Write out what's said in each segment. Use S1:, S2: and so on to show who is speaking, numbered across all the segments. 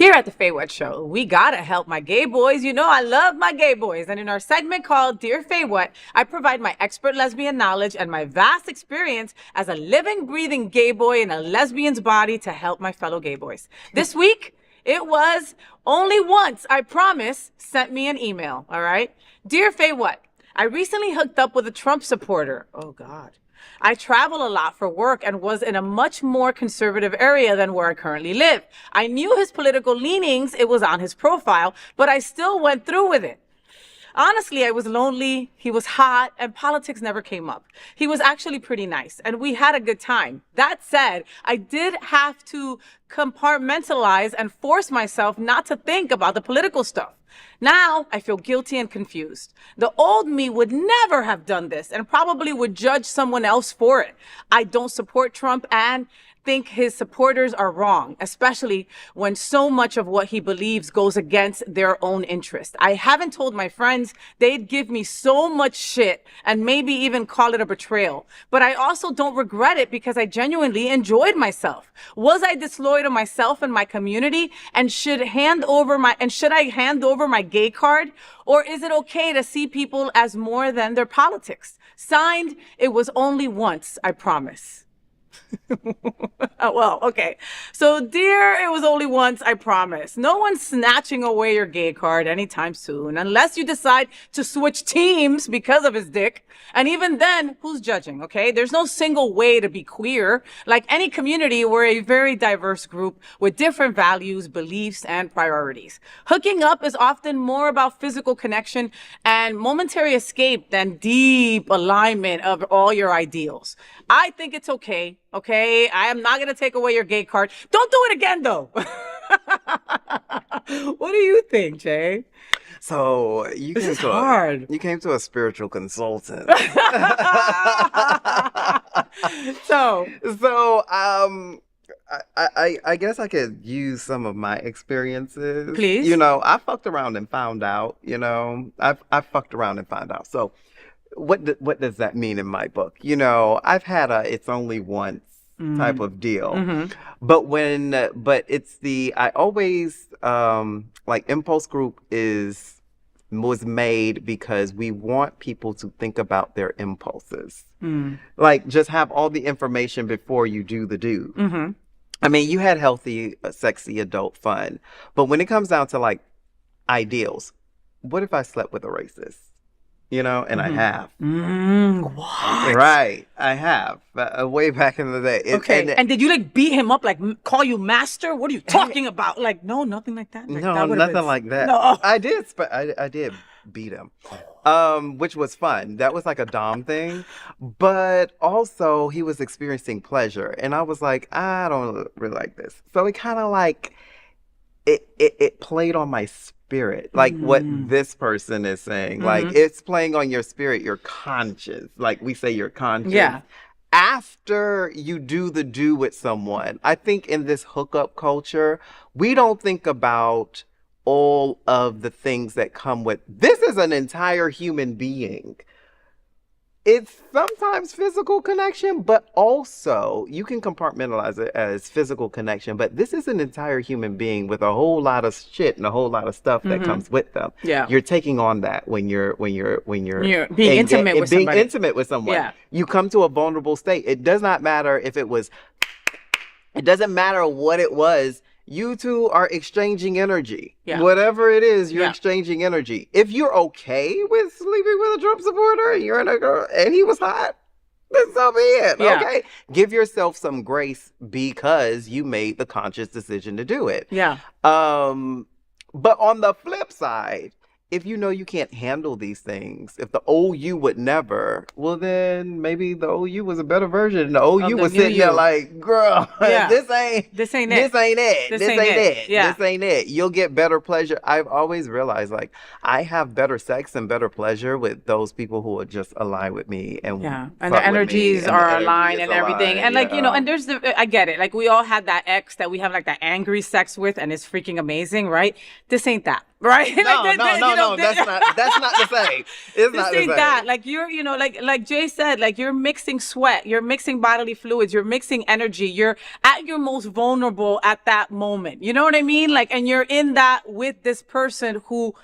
S1: Here at the FayWhat Show, we gotta help my gay boys. You know I love my gay boys. And in our segment called Dear FayWhat, I provide my expert lesbian knowledge and my vast experience as a living, breathing gay boy in a lesbian's body to help my fellow gay boys. This week, it was Only Once, I Promise, sent me an email, all right? Dear FayWhat, I recently hooked up with a Trump supporter. Oh, God. I travel a lot for work and was in a much more conservative area than where I currently live. I knew his political leanings, it was on his profile, but I still went through with it. Honestly, I was lonely, he was hot, and politics never came up. He was actually pretty nice, and we had a good time. That said, I did have to compartmentalize and force myself not to think about the political stuff. Now, I feel guilty and confused. The old me would never have done this and probably would judge someone else for it. I don't support Trump and think his supporters are wrong, especially when so much of what he believes goes against their own interest. I haven't told my friends. They'd give me so much shit and maybe even call it a betrayal. But I also don't regret it because I genuinely enjoyed myself. Was I disloyal to myself and my community? And should I hand over my gay card? Or is it okay to see people as more than their politics? Signed, it was only once, I promise. Oh, well, okay. So, dear, it was only once, I promise. No one's snatching away your gay card anytime soon, unless you decide to switch teams because of his dick. And even then, who's judging, okay? There's no single way to be queer. Like any community, we're a very diverse group with different values, beliefs, and priorities. Hooking up is often more about physical connection and momentary escape than deep alignment of all your ideals. I think it's okay. Okay, I am not going to take away your gay card. Don't do it again, though. What do you think, Jay?
S2: So you came to you came to a spiritual consultant. I guess I could use some of my experiences.
S1: Please.
S2: You know, I fucked around and found out. You know, I fucked around and found out. So. What does that mean in my book? You know, I've had a it's only once type of deal. Mm-hmm. But it's I always like Impulse Group was made because we want people to think about their impulses. Like just have all the information before you do the do. Mm-hmm. I mean, you had healthy, sexy adult fun, but when it comes down to like ideals, what if I slept with a racist? You know, and I have.
S1: What?
S2: Right. I have. Way back in the day.
S1: Okay. And did you like beat him up, like call you master? What are you talking about? Like, no, nothing like that. Like,
S2: no, nothing like that.
S1: No.
S2: I did beat him, which was fun. That was like a dom thing. But also he was experiencing pleasure. And I was like, I don't really like this. So it kind of like, it played on my spirit, like what this person is saying. Like it's playing on your spirit, your conscience. Like we say, your conscience.
S1: Yeah.
S2: After you do the do with someone, I think in this hookup culture, we don't think about all of the things that come with. This is an entire human being. It's sometimes physical connection, but also you can compartmentalize it as physical connection. But this is an entire human being with a whole lot of shit and a whole lot of stuff that comes with them. Yeah, you're taking on that when you're
S1: being intimate with somebody.
S2: Being intimate with someone. Yeah, you come to a vulnerable state. It does not matter if it was. It doesn't matter what it was. You two are exchanging energy. Yeah. Whatever it is, you're exchanging energy. If you're okay with sleeping with a Trump supporter and you're in a girl and he was hot, then so be it. Yeah. Okay. Give yourself some grace because you made the conscious decision to do it.
S1: Yeah.
S2: But on the flip side, if you know you can't handle these things, if the old you would never, well then maybe the old you was a better version. The old you was sitting there like, girl, this ain't it. This ain't it. Yeah. This ain't it. You'll get better pleasure. I've always realized like I have better sex and better pleasure with those people who are just aligned with me and
S1: and the energies are aligned and everything. And like, you know, and there's I get it. Like we all had that ex that we have like that angry sex with and it's freaking amazing, right? This ain't that. right?
S2: No,
S1: Like,
S2: no. That's not the same. It's not the
S1: ain't
S2: same.
S1: that. Like you're, like Jay said, like you're mixing sweat, you're mixing bodily fluids, you're mixing energy. You're at your most vulnerable at that moment. You know what I mean? Like, and you're in that with this person who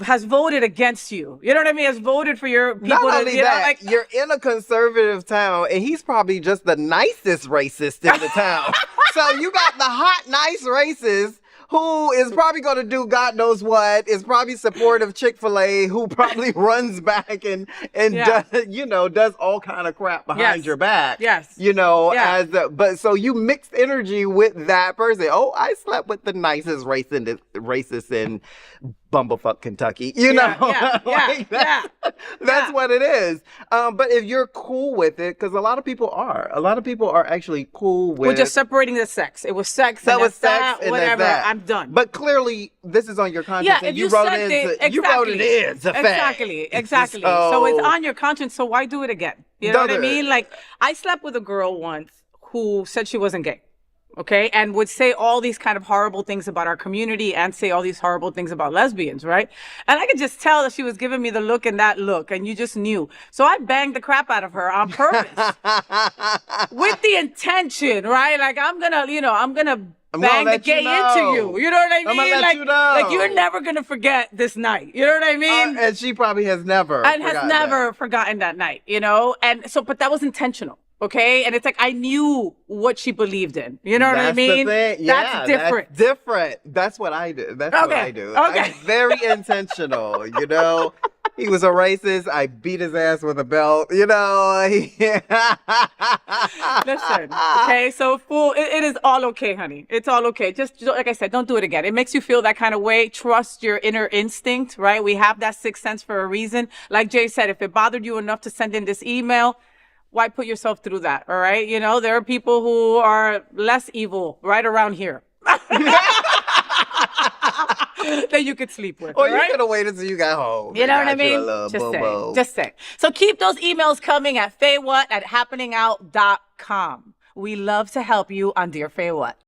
S1: has voted against you. You know what I mean? Has voted for your people.
S2: Not only that, you're in a conservative town, and he's probably just the nicest racist in the town. So you got the hot, nice racist who is probably going to do God knows what, is probably supportive Chick-fil-A, who probably runs back and does all kind of crap behind your back.
S1: Yes.
S2: But so you mixed energy with that person. Oh, I slept with the nicest racist in bumblefuck Kentucky, that's what it is. But if you're cool with it, because a lot of people are actually cool with.
S1: We're just separating the sex. It was sex.
S2: That was sex.
S1: That,
S2: and
S1: whatever.
S2: That.
S1: I'm done.
S2: But clearly, this is on your conscience, and you wrote it in.
S1: Exactly. So it's on your conscience. So why do it again? You know what I mean? Like I slept with a girl once who said she wasn't gay. Okay, and would say all these kind of horrible things about our community and say all these horrible things about lesbians, right? And I could just tell that she was giving me the look, and you just knew. So I banged the crap out of her on purpose with the intention, right? Like I'm gonna bang the gay into you. You know what I mean?
S2: I'm gonna let you know.
S1: Like you're never gonna forget this night. You know what I mean?
S2: And she probably has never
S1: forgotten that night. And so, but that was intentional. Okay. And it's like, I knew what she believed in. You know what I mean?
S2: That's different. That's different. That's what I do. What I do.
S1: Okay.
S2: I'm very intentional, He was a racist. I beat his ass with a belt,
S1: Listen, okay? So, it is all okay, honey. It's all okay. Just like I said, don't do it again. It makes you feel that kind of way. Trust your inner instinct, right? We have that sixth sense for a reason. Like Jay said, if it bothered you enough to send in this email, why put yourself through that? All right. There are people who are less evil right around here that you could sleep with.
S2: Or you could have waited till you got home.
S1: You know what I mean? Just say. So keep those emails coming at FayWhat@happeningout.com. We love to help you on Dear FayWhat.